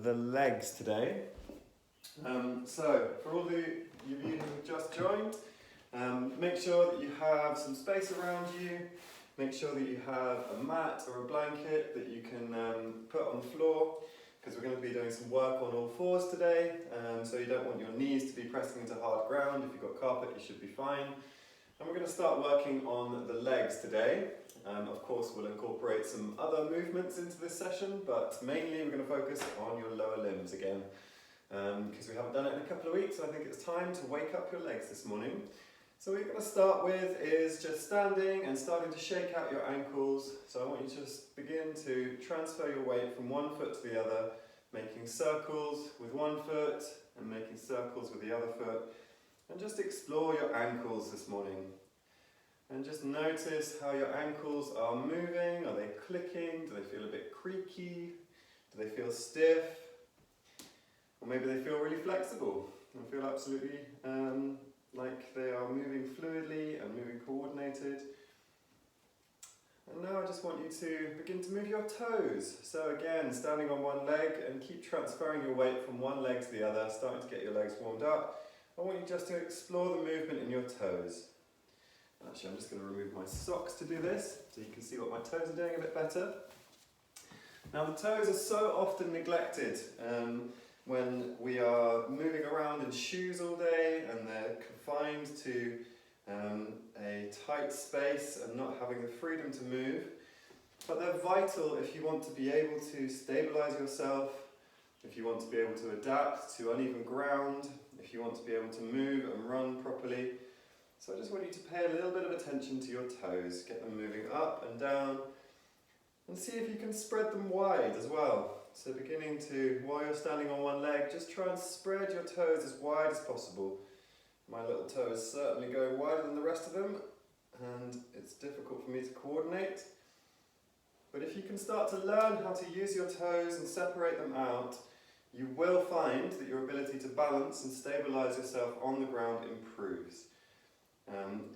the legs today. So for all of you who have just joined, make sure that you have some space around you. Make sure that you have a mat or a blanket that you can put on the floor, because we're going to be doing some work on all fours today. So you don't want your knees to be pressing into hard ground. If you've got carpet, you should be fine. And we're going to start working on the legs today. Of course, we'll incorporate some other movements into this session, but mainly we're going to focus on your lower limbs again, because we haven't done it in a couple of weeks, so I think it's time to wake up your legs this morning. So what you're going to start with is just standing and starting to shake out your ankles. So I want you to just begin to transfer your weight from one foot to the other, making circles with one foot and making circles with the other foot. And just explore your ankles this morning. And just notice how your ankles are moving. Are they clicking? Do they feel a bit creaky? Do they feel stiff? Or maybe they feel really flexible and feel absolutely like they are moving fluidly and moving coordinated. And now I just want you to begin to move your toes. So again, standing on one leg and keep transferring your weight from one leg to the other, starting to get your legs warmed up. I want you just to explore the movement in your toes. Actually, I'm just going to remove my socks to do this, so you can see what my toes are doing a bit better. Now the toes are so often neglected when we are moving around in shoes all day and they're confined to a tight space and not having the freedom to move. But they're vital if you want to be able to stabilise yourself, if you want to be able to adapt to uneven ground, if you want to be able to move and run properly. So I just want you to pay a little bit of attention to your toes, get them moving up and down, and see if you can spread them wide as well. So beginning to, while you're standing on one leg, just try and spread your toes as wide as possible. My little toe is certainly going wider than the rest of them, and it's difficult for me to coordinate. But if you can start to learn how to use your toes and separate them out, you will find that your ability to balance and stabilise yourself on the ground improves.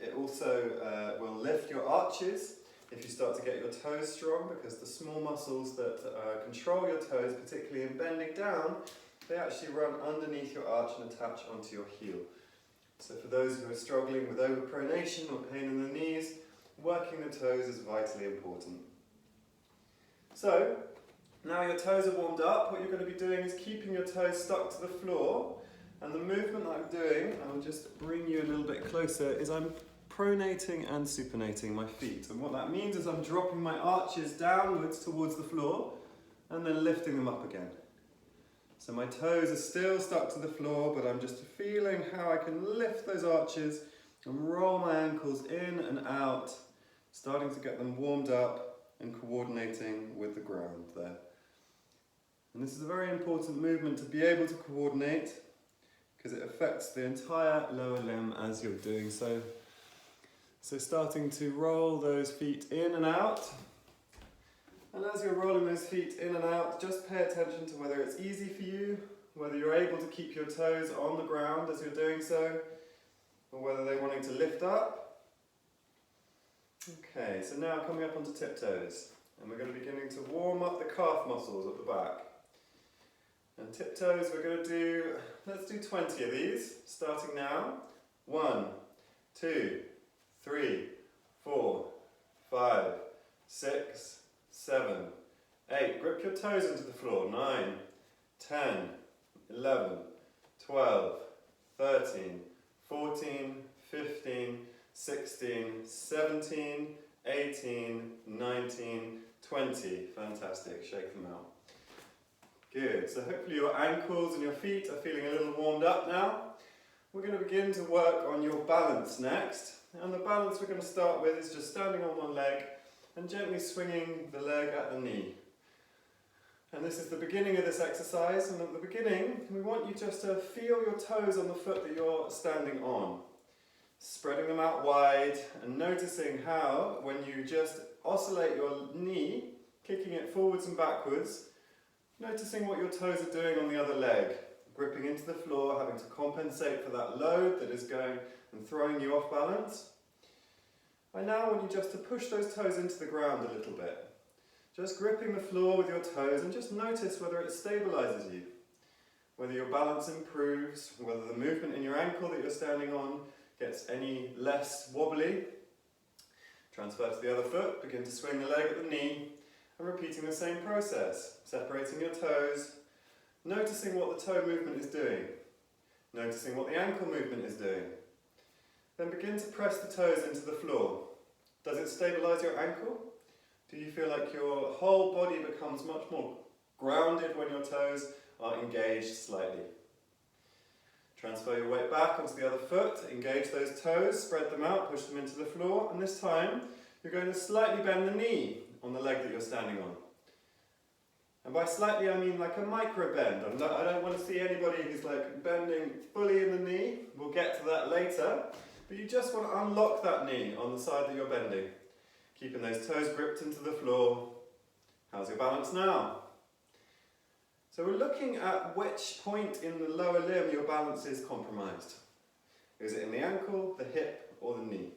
It also will lift your arches if you start to get your toes strong, because the small muscles that control your toes, particularly in bending down, they actually run underneath your arch and attach onto your heel. So for those who are struggling with overpronation or pain in the knees, working the toes is vitally important. So, now your toes are warmed up, what you're going to be doing is keeping your toes stuck to the floor, and the movement that I'm doing, I'll just bring you a little bit closer, is I'm pronating and supinating my feet. And what that means is I'm dropping my arches downwards towards the floor and then lifting them up again. So my toes are still stuck to the floor, but I'm just feeling how I can lift those arches and roll my ankles in and out, starting to get them warmed up and coordinating with the ground there. And this is a very important movement to be able to coordinate, because it affects the entire lower limb as you're doing so. So starting to roll those feet in and out. And as you're rolling those feet in and out, just pay attention to whether it's easy for you, whether you're able to keep your toes on the ground as you're doing so, or whether they're wanting to lift up. Okay, so now coming up onto tiptoes. And we're going to be beginning to warm up the calf muscles at the back. And tiptoes, we're going to do, let's do 20 of these, starting now. 1, 2, 3, 4, 5, 6, 7, 8. Grip your toes into the floor. 9, 10, 11, 12, 13, 14, 15, 16, 17, 18, 19, 20. Fantastic. Shake them out. Good. So hopefully your ankles and your feet are feeling a little warmed up now. We're going to begin to work on your balance next. And the balance we're going to start with is just standing on one leg and gently swinging the leg at the knee. And this is the beginning of this exercise, and at the beginning we want you just to feel your toes on the foot that you're standing on. Spreading them out wide and noticing how, when you just oscillate your knee, kicking it forwards and backwards, noticing what your toes are doing on the other leg. Gripping into the floor, having to compensate for that load that is going and throwing you off balance. I now want you just to push those toes into the ground a little bit. Just gripping the floor with your toes and just notice whether it stabilises you, whether your balance improves, whether the movement in your ankle that you're standing on gets any less wobbly. Transfer to the other foot, begin to swing the leg at the knee, and repeating the same process, separating your toes, noticing what the toe movement is doing, noticing what the ankle movement is doing. Then begin to press the toes into the floor. Does it stabilise your ankle? Do you feel like your whole body becomes much more grounded when your toes are engaged slightly? Transfer your weight back onto the other foot, engage those toes, spread them out, push them into the floor, and this time you're going to slightly bend the knee on the leg that you're standing on. And by slightly I mean like a micro bend. I don't want to see anybody who's like bending fully in the knee. We'll get to that later. But you just want to unlock that knee on the side that you're bending. Keeping those toes gripped into the floor. How's your balance now? So we're looking at which point in the lower limb your balance is compromised. Is it in the ankle, the hip, or the knee?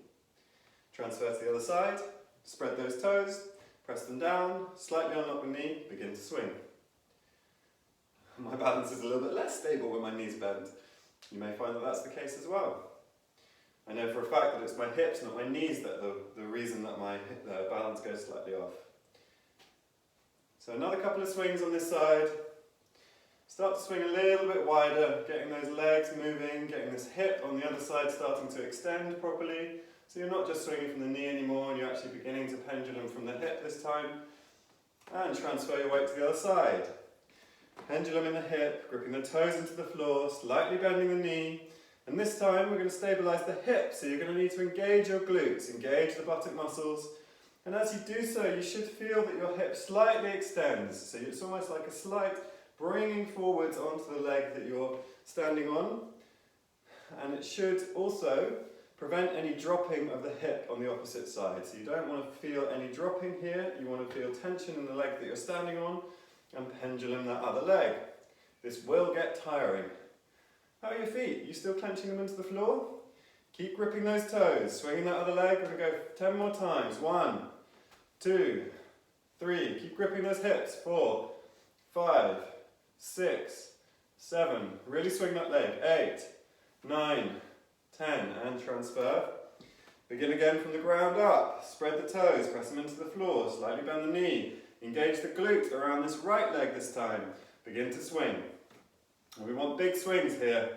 Transfer to the other side, spread those toes, press them down, slightly unlock the knee, begin to swing. My balance is a little bit less stable when my knees bend. You may find that that's the case as well. I know for a fact that it's my hips, not my knees, that the reason that my balance goes slightly off. So another couple of swings on this side. Start to swing a little bit wider, getting those legs moving, getting this hip on the other side starting to extend properly. So you're not just swinging from the knee anymore, and you're actually beginning to pendulum from the hip this time. And transfer your weight to the other side. Pendulum in the hip, gripping the toes into the floor, slightly bending the knee. And this time we're going to stabilise the hip, so you're going to need to engage your glutes, engage the buttock muscles. And as you do so, you should feel that your hip slightly extends. So it's almost like a slight bringing forwards onto the leg that you're standing on. And it should also prevent any dropping of the hip on the opposite side. So you don't want to feel any dropping here, you want to feel tension in the leg that you're standing on and pendulum that other leg. This will get tiring. How are your feet? You still clenching them into the floor? Keep gripping those toes, swinging that other leg. We're going to go 10 more times. 1, 2, 3. Keep gripping those hips. 4, 5, 6, 7. Really swing that leg. 8, 9, 10. And transfer. Begin again from the ground up. Spread the toes, press them into the floor. Slightly bend the knee. Engage the glute around this right leg this time. Begin to swing. And we want big swings here.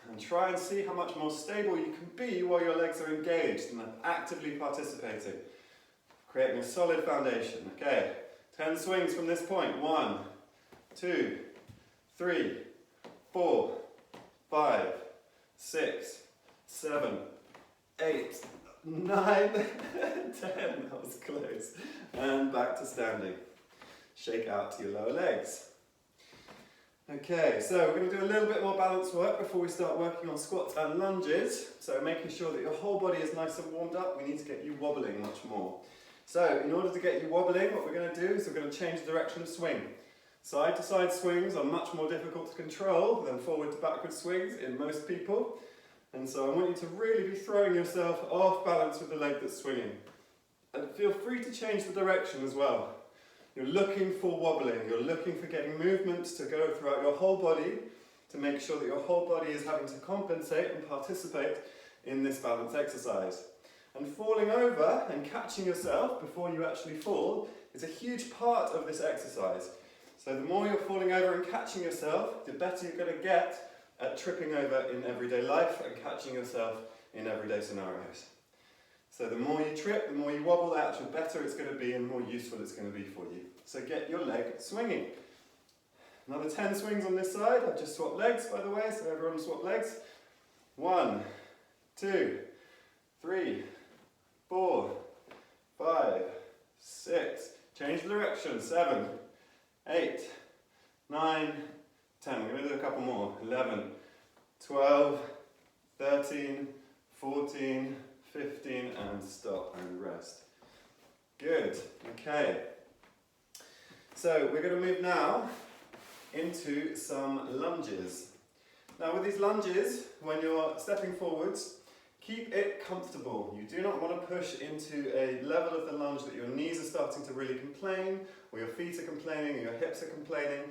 And try and see how much more stable you can be while your legs are engaged and actively participating. Creating a solid foundation. Okay, 10 swings from this point. 1, 2, 3, 4, 5, 6, 7, 8, 9, 10. That was close. And back to standing. Shake out to your lower legs. Okay, so we're going to do a little bit more balance work before we start working on squats and lunges. So making sure that your whole body is nice and warmed up, we need to get you wobbling much more. So in order to get you wobbling, what we're going to do is we're going to change the direction of swing. Side to side swings are much more difficult to control than forward to backward swings in most people. And so I want you to really be throwing yourself off balance with the leg that's swinging. And feel free to change the direction as well. You're looking for wobbling, you're looking for getting movements to go throughout your whole body to make sure that your whole body is having to compensate and participate in this balance exercise. And falling over and catching yourself before you actually fall is a huge part of this exercise. So the more you're falling over and catching yourself, the better you're going to get at tripping over in everyday life and catching yourself in everyday scenarios. So the more you trip, the more you wobble out, the better it's going to be and more useful it's going to be for you. So get your leg swinging. Another 10 swings on this side. I've just swapped legs, by the way, so everyone swap legs. 1, 2, 3, 4, 5, 6. Change the direction. 7, 8, 9, 10. We're going to do a couple more. 11, 12, 13, 14, 15, and stop and rest. Good. Okay. So we're going to move now into some lunges. Now with these lunges, when you're stepping forwards, Keep it comfortable. You do not want to push into a level of the lunge that your knees are starting to really complain, or your feet are complaining, or your hips are complaining.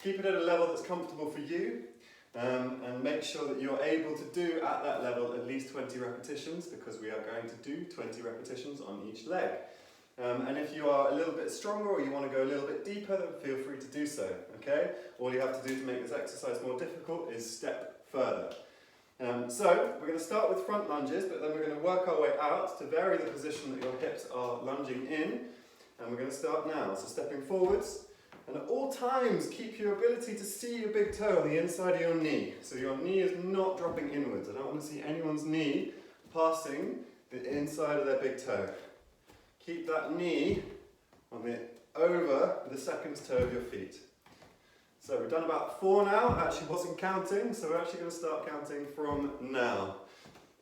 Keep it at a level that's comfortable for you, and make sure that you're able to do at that level at least 20 repetitions, because we are going to do 20 repetitions on each leg. And if you are a little bit stronger or you want to go a little bit deeper, then feel free to do so, okay? All you have to do to make this exercise more difficult is step further. So we're going to start with front lunges, but then we're going to work our way out to vary the position that your hips are lunging in. And we're going to start now. So stepping forwards, and at all times keep your ability to see your big toe on the inside of your knee. So your knee is not dropping inwards. I don't want to see anyone's knee passing the inside of their big toe. Keep that knee over the second toe of your feet. So we've done about 4 now. I actually wasn't counting, so we're actually going to start counting from now.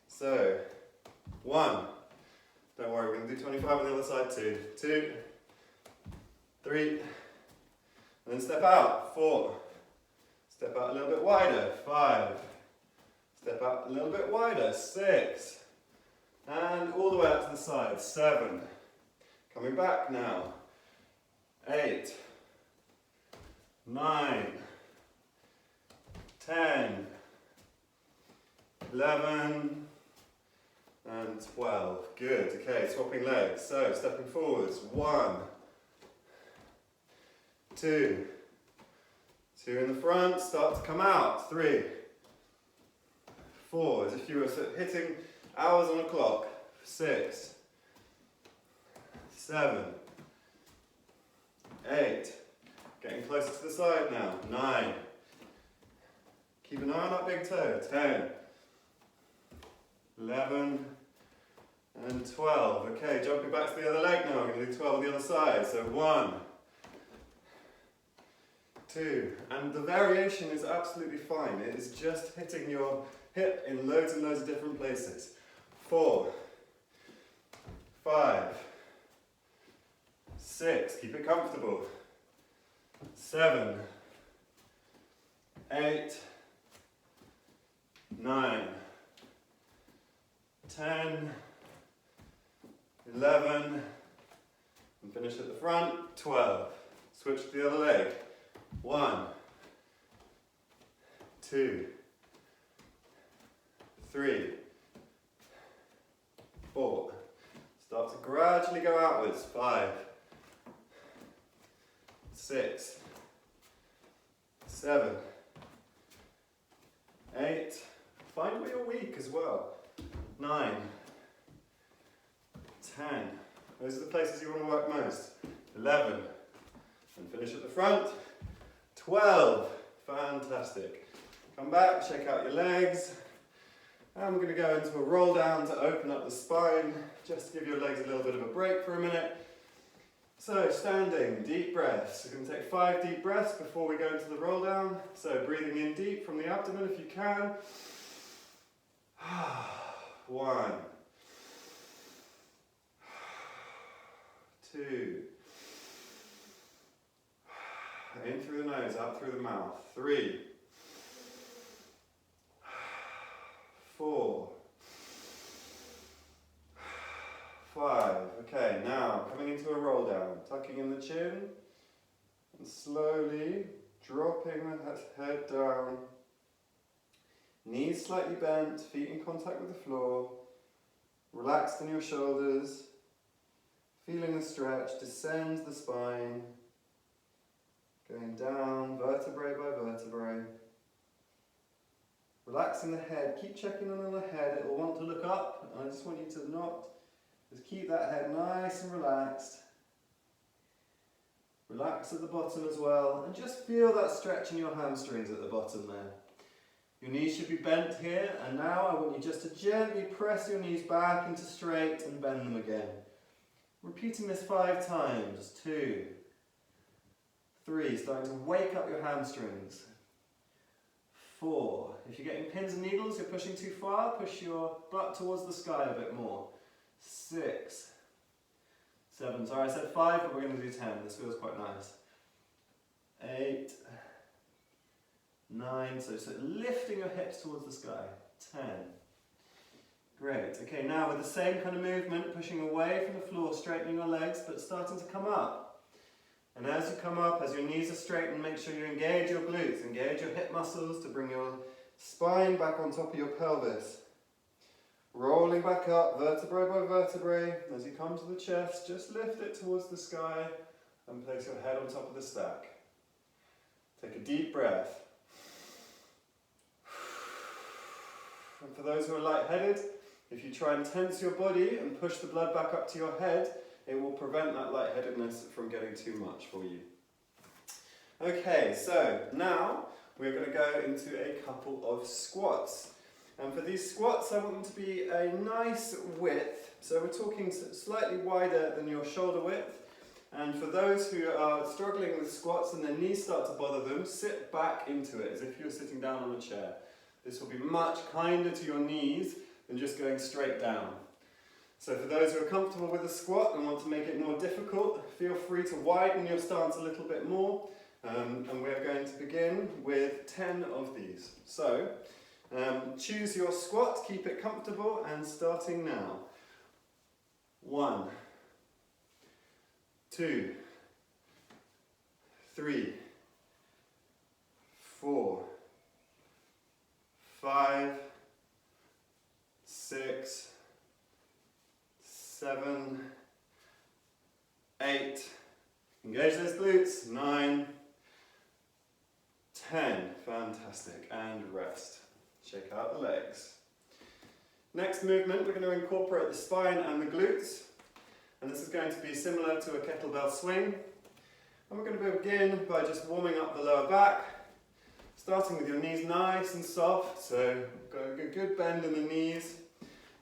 So 1. Don't worry, we're going to do 25 on the other side too. 2, 3, and then step out. 4. Step out a little bit wider. 5. Step out a little bit wider. 6. And all the way out to the side. 7. Coming back now. 8. 9, 10, 11, and 12. Good. Okay, swapping legs. So, stepping forwards. 1, 2. 2 in the front. Start to come out. 3, 4. As if you were hitting hours on a clock. 6, 7, 8. Getting closer to the side now. 9. Keep an eye on that big toe. 10. 11. And 12. Okay, jumping back to the other leg now. We're going to do 12 on the other side. So 1. 2. And the variation is absolutely fine. It is just hitting your hip in loads and loads of different places. 4. 5. 6. Keep it comfortable. 7, 8, 9, 10, 11, and finish at the front. 12. Switch to the other leg. 1, 2, 3, 4. Start to gradually go outwards. 5, 6, 7, 8, find where you're weak as well. 9, 10, those are the places you want to work most. 11, and finish at the front. 12, fantastic. Come back, shake out your legs, and we're going to go into a roll down to open up the spine, just to give your legs a little bit of a break for a minute. So, standing, deep breaths. We're going to take 5 deep breaths before we go into the roll down. So, breathing in deep from the abdomen if you can. 1, 2. In through the nose, out through the mouth. 3, 4, 5. Okay, now coming into a roll down, tucking in the chin and slowly dropping the head down. Knees slightly bent, feet in contact with the floor. Relaxed in your shoulders. Feeling the stretch, descend the spine. Going down vertebrae by vertebrae. Relaxing the head, keep checking in on the head, it will want to look up, and I just want you to not, just keep that head nice and relaxed. Relax at the bottom as well, and just feel that stretch in your hamstrings at the bottom there. Your knees should be bent here, and now I want you just to gently press your knees back into straight and bend them again. Repeating this 5 times. 2, 3, starting to wake up your hamstrings. 4, if you're getting pins and needles, you're pushing too far, push your butt towards the sky a bit more. 6, 7, sorry I said 5, but we're going to do 10, this feels quite nice. 8, 9, so lifting your hips towards the sky. 10, Great. Okay, now with the same kind of movement, pushing away from the floor, straightening your legs, but starting to come up. And as you come up, as your knees are straightened, make sure you engage your glutes, engage your hip muscles to bring your spine back on top of your pelvis. Rolling back up, vertebrae by vertebrae. As you come to the chest, just lift it towards the sky and place your head on top of the stack. Take a deep breath. And for those who are lightheaded, if you try and tense your body and push the blood back up to your head, it will prevent that lightheadedness from getting too much for you. Okay, so now we're going to go into a couple of squats. And for these squats, I want them to be a nice width. So we're talking slightly wider than your shoulder width. And for those who are struggling with squats and their knees start to bother them, sit back into it as if you're sitting down on a chair. This will be much kinder to your knees than just going straight down. So for those who are comfortable with a squat and want to make it more difficult, feel free to widen your stance a little bit more. And we're going to begin with 10 of these. So choose your squat, keep it comfortable, and starting now. 1, 2, 3, 4, 5, 6, 7, 8, engage those glutes, 9, 10, fantastic, and rest. Shake out the legs. Next movement, we're going to incorporate the spine and the glutes, and this is going to be similar to a kettlebell swing. And we're going to begin by just warming up the lower back, starting with your knees nice and soft, so got a good bend in the knees.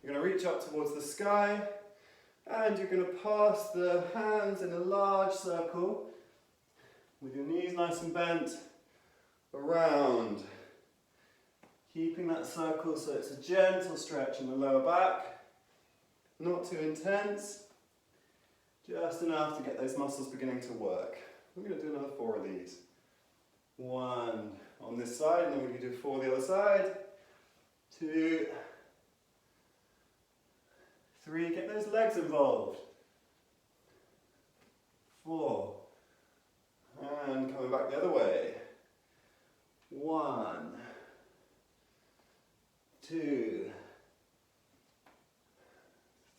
You're going to reach up towards the sky, and you're going to pass the hands in a large circle with your knees nice and bent around. Keeping that circle so it's a gentle stretch in the lower back, not too intense, just enough to get those muscles beginning to work. We're going to do another 4 of these. 1 on this side, and then we're going to do 4 on the other side. 2, 3, get those legs involved. 4, and coming back the other way. 1, 2,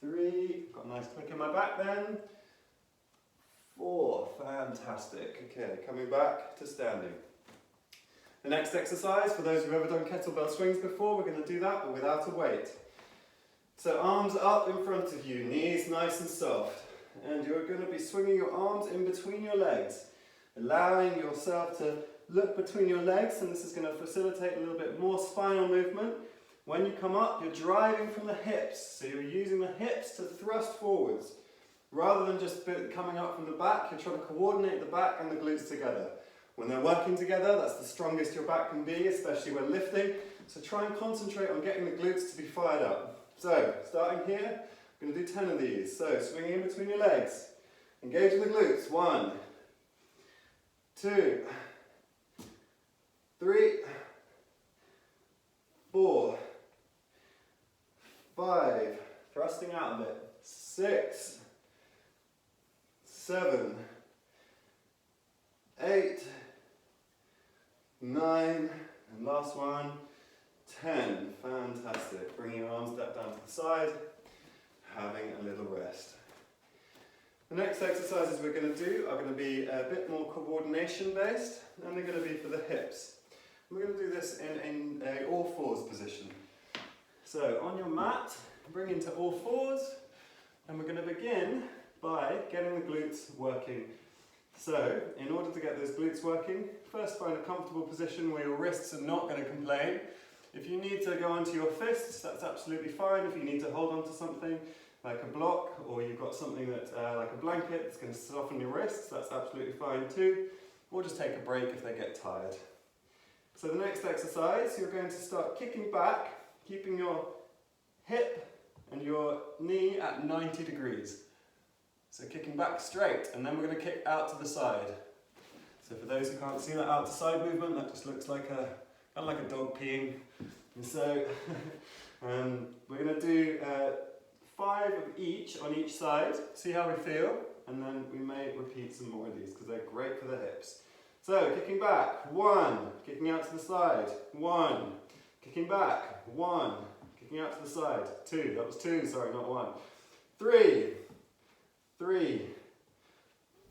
3, got a nice click in my back then. 4, fantastic. Okay, coming back to standing. The next exercise, for those who've ever done kettlebell swings before, we're going to do that but without a weight. So arms up in front of you, knees nice and soft. And you're going to be swinging your arms in between your legs, allowing yourself to look between your legs, and this is going to facilitate a little bit more spinal movement. When you come up, you're driving from the hips, so you're using the hips to thrust forwards. Rather than just coming up from the back, you're trying to coordinate the back and the glutes together. When they're working together, that's the strongest your back can be, especially when lifting. So try and concentrate on getting the glutes to be fired up. So, starting here, I'm going to do 10 of these. So, swinging in between your legs. Engage the glutes. 1, 2, 3, 4, 5, thrusting out a bit. 6, 7, 8, 9, and last one, 10. Fantastic. Bring your arms back down to the side, having a little rest. The next exercises we're going to do are going to be a bit more coordination based, and they're going to be for the hips. We're going to do this in a all fours position. So on your mat, bring into all fours, and we're going to begin by getting the glutes working. So, in order to get those glutes working, first find a comfortable position where your wrists are not going to complain. If you need to go onto your fists, that's absolutely fine. If you need to hold onto something like a block, or you've got something that, like a blanket that's going to soften your wrists, that's absolutely fine too. Or just take a break if they get tired. So the next exercise, you're going to start kicking back, keeping your hip and your knee at 90 degrees. So kicking back straight, and then we're going to kick out to the side. So for those who can't see that out to side movement, that just looks like kind of like a dog peeing. And so We're going to do 5 of each on each side, see how we feel, and then we may repeat some more of these because they're great for the hips. So, kicking back, 1, kicking out to the side, 1, kicking back, 1, kicking out to the side, 2, that was 2, sorry, not 1, 3, 3,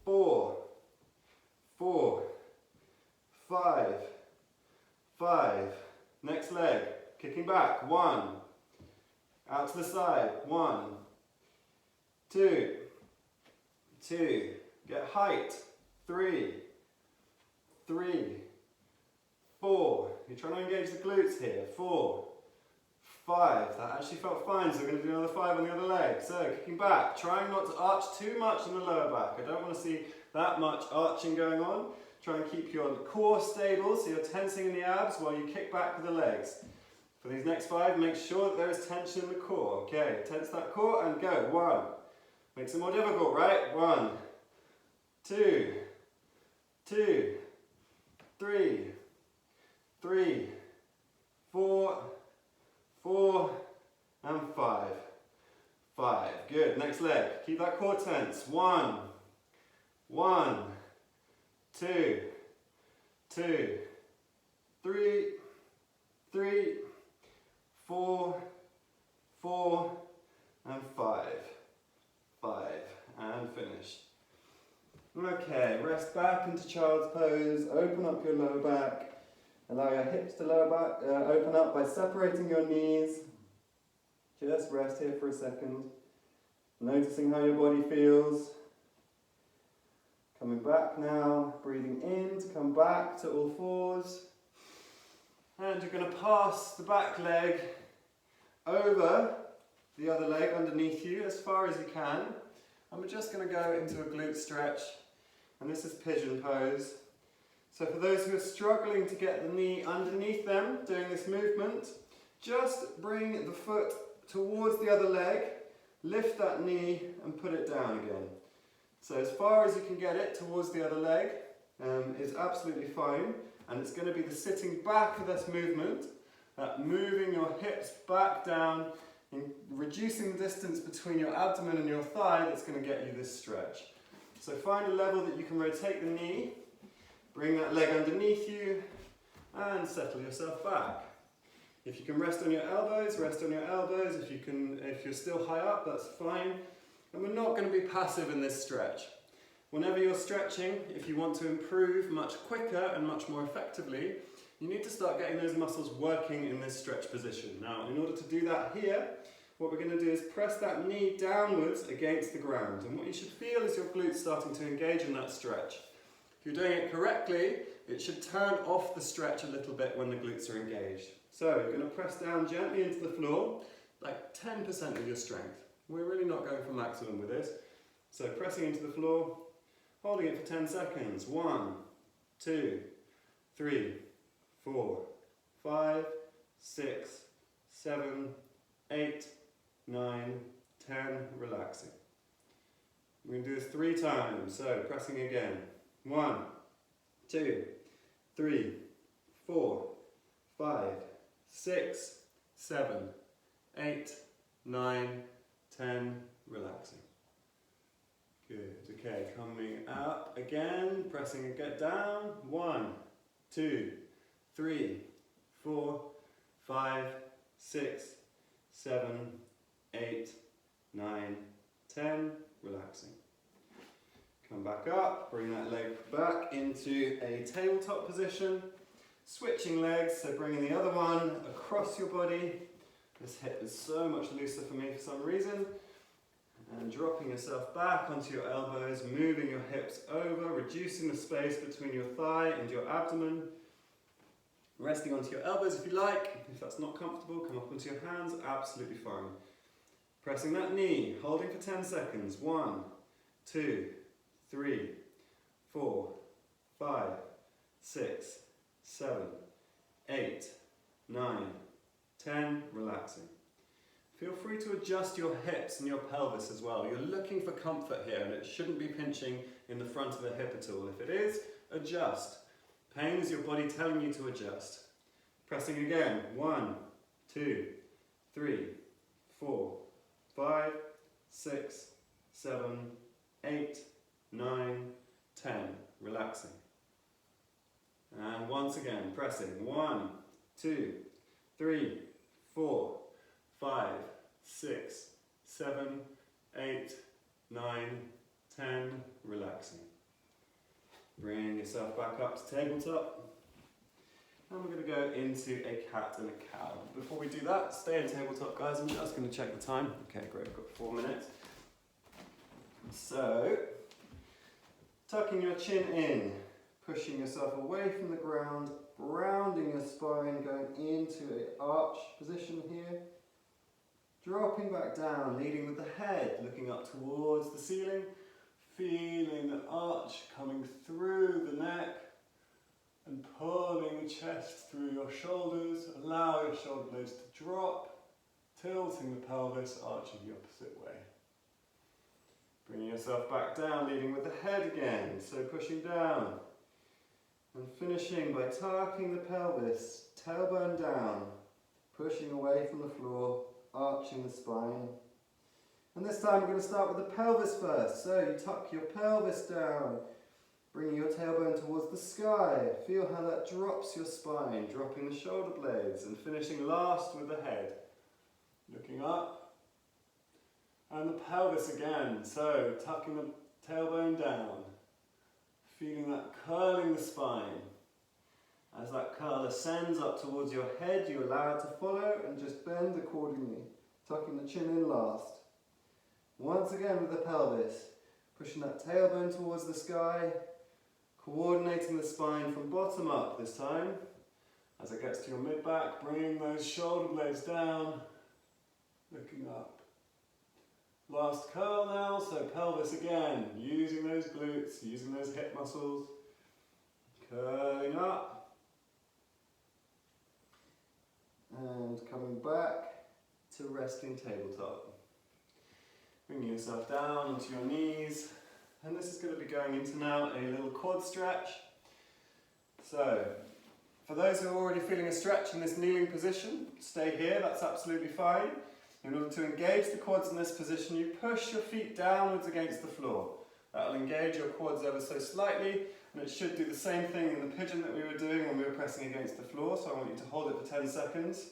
4, 4, 5, 5, next leg, kicking back, 1, out to the side, 1, 2, 2, get height, 3, 3, 4, you're trying to engage the glutes here, 4, 5, that actually felt fine, so we're going to do another 5 on the other leg. So kicking back, trying not to arch too much in the lower back. I don't want to see that much arching going on. Try and keep your core stable so you're tensing in the abs while you kick back with the legs. For these next 5, make sure that there is tension in the core. Okay, tense that core and go. 1, makes it more difficult, right? 1, 2, 2, 3, 3, 4, 4, and 5. 5. Good. Next leg. Keep that core tense. 1, 1, 2, 2, 3, 3, 4, 4, and 5. 5. And finish. Okay, rest back into child's pose. Open up your lower back. Allow your hips to open up by separating your knees. Just rest here for a second. Noticing how your body feels. Coming back now, breathing in to come back to all fours. And you're going to pass the back leg over the other leg underneath you as far as you can. And we're just going to go into a glute stretch. And this is pigeon pose. So for those who are struggling to get the knee underneath them doing this movement, just bring the foot towards the other leg, lift that knee and put it down again. So as far as you can get it towards the other leg is absolutely fine, and it's going to be the sitting back of this movement, moving your hips back down, and reducing the distance between your abdomen and your thigh that's going to get you this stretch. So find a level that you can rotate the knee. Bring that leg underneath you and settle yourself back. If you can rest on your elbows, rest on your elbows. If you're still high up, that's fine. And we're not going to be passive in this stretch. Whenever you're stretching, if you want to improve much quicker and much more effectively, you need to start getting those muscles working in this stretch position. Now, in order to do that here, what we're going to do is press that knee downwards against the ground. And what you should feel is your glutes starting to engage in that stretch. If you're doing it correctly, it should turn off the stretch a little bit when the glutes are engaged. So you're going to press down gently into the floor, like 10% of your strength. We're really not going for maximum with this. So pressing into the floor, holding it for 10 seconds. 1, 2, 3, 4, 5, 6, 7, 8, 9, 10, relaxing. We're going to do this 3 times, so pressing again. 1, 2, 3, 4, 5, 6, 7, 8, 9, 10, relaxing. Good, okay, coming up again, pressing again down. 1, 2, 3, 4, 5, 6, 7, 8, 9, 10, relaxing. Come back up, bring that leg back into a tabletop position. Switching legs, so bringing the other one across your body. This hip is so much looser for me for some reason. And dropping yourself back onto your elbows, moving your hips over, reducing the space between your thigh and your abdomen. Resting onto your elbows if you like. If that's not comfortable, come up onto your hands, absolutely fine. Pressing that knee, holding for 10 seconds. 1, 2, 3, 4, 5, 6, 7, 8, 9, 10, relaxing. Feel free to adjust your hips and your pelvis as well. You're looking for comfort here and it shouldn't be pinching in the front of the hip at all. If it is, adjust. Pain is your body telling you to adjust. Pressing again. 1, 2, 3, 4, 5, 6, 7, 8, 9, 10. Relaxing. And once again, pressing. 1, 2, 3, 4, 5, 6, 7, 8, 9, 10. Relaxing. Bring yourself back up to tabletop. And we're going to go into a cat and a cow. Before we do that, stay in tabletop, guys. I'm just going to check the time. Okay, great. We've got 4 minutes. So, tucking your chin in, pushing yourself away from the ground, rounding your spine, going into an arch position here. Dropping back down, leading with the head, looking up towards the ceiling. Feeling the arch coming through the neck and pulling the chest through your shoulders. Allow your shoulder blades to drop, tilting the pelvis, arching the opposite way. Bringing yourself back down, leading with the head again, so pushing down. And finishing by tucking the pelvis, tailbone down, pushing away from the floor, arching the spine. And this time we're going to start with the pelvis first. So you tuck your pelvis down, bringing your tailbone towards the sky. Feel how that drops your spine, dropping the shoulder blades, and finishing last with the head. Looking up. And the pelvis again. So tucking the tailbone down. Feeling that curling the spine. As that curl ascends up towards your head, you allow it to follow and just bend accordingly, tucking the chin in last. Once again with the pelvis, pushing that tailbone towards the sky, coordinating the spine from bottom up this time. As it gets to your mid-back, bring those shoulder blades down, looking up. Last curl now, so pelvis again, using those glutes, using those hip muscles, curling up, and coming back to resting tabletop. Bringing yourself down onto your knees, and this is going to be going into now a little quad stretch. So, for those who are already feeling a stretch in this kneeling position, stay here, that's absolutely fine. In order to engage the quads in this position, you push your feet downwards against the floor. That will engage your quads ever so slightly, and it should do the same thing in the pigeon that we were doing when we were pressing against the floor, so I want you to hold it for 10 seconds.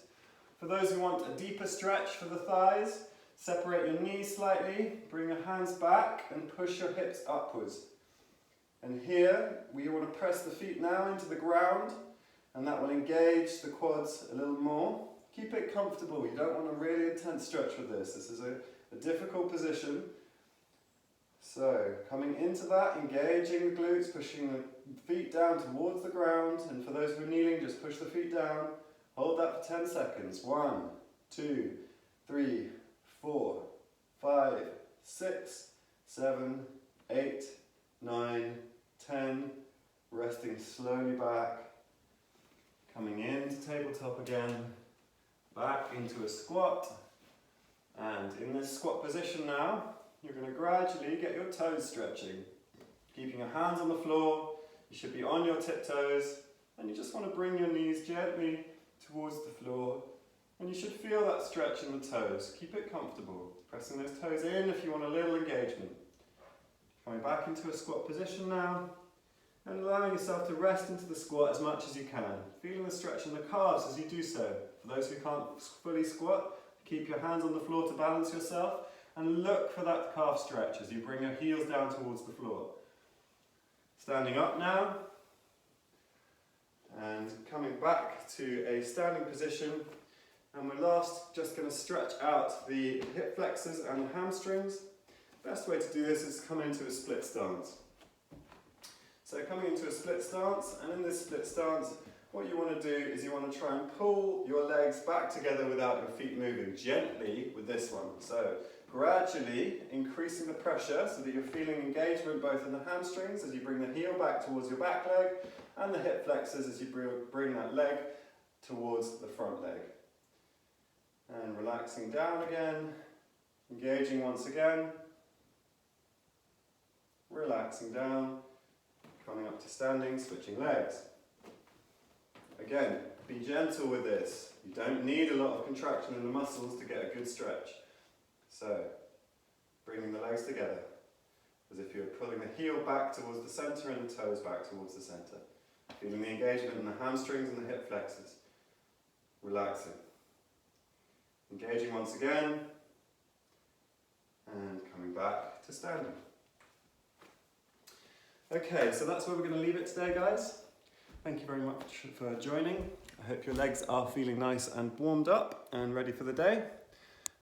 For those who want a deeper stretch for the thighs, separate your knees slightly, bring your hands back and push your hips upwards. And here, we want to press the feet now into the ground, and that will engage the quads a little more. Keep it comfortable, you don't want a really intense stretch with this. This is a difficult position. So, coming into that, engaging the glutes, pushing the feet down towards the ground, and for those who are kneeling, just push the feet down. Hold that for 10 seconds. 1, 2, 3, 4, 5, 6, 7, 8, 9, 10. Resting slowly back. Coming into tabletop again. Back into a squat. And in this squat position now, you're going to gradually get your toes stretching. Keeping your hands on the floor. You should be on your tiptoes. And you just want to bring your knees gently towards the floor. And you should feel that stretch in the toes. Keep it comfortable. Pressing those toes in if you want a little engagement. Coming back into a squat position now. And allowing yourself to rest into the squat as much as you can. Feeling the stretch in the calves as you do so. For those who can't fully squat, keep your hands on the floor to balance yourself. And look for that calf stretch as you bring your heels down towards the floor. Standing up now. And coming back to a standing position. And we're last just going to stretch out the hip flexors and hamstrings. Best way to do this is come into a split stance. So coming into a split stance, and in this split stance, what you want to do is you want to try and pull your legs back together without your feet moving, gently with this one. So gradually increasing the pressure so that you're feeling engagement both in the hamstrings as you bring the heel back towards your back leg, and the hip flexors as you bring that leg towards the front leg. And relaxing down again, engaging once again, relaxing down, coming up to standing, switching legs. Again, be gentle with this. You don't need a lot of contraction in the muscles to get a good stretch. So, bringing the legs together, as if you're pulling the heel back towards the centre and the toes back towards the centre. Feeling the engagement in the hamstrings and the hip flexors. Relaxing. Engaging once again, and coming back to standing. Okay, so that's where we're going to leave it today, guys. Thank you very much for joining. I hope your legs are feeling nice and warmed up and ready for the day.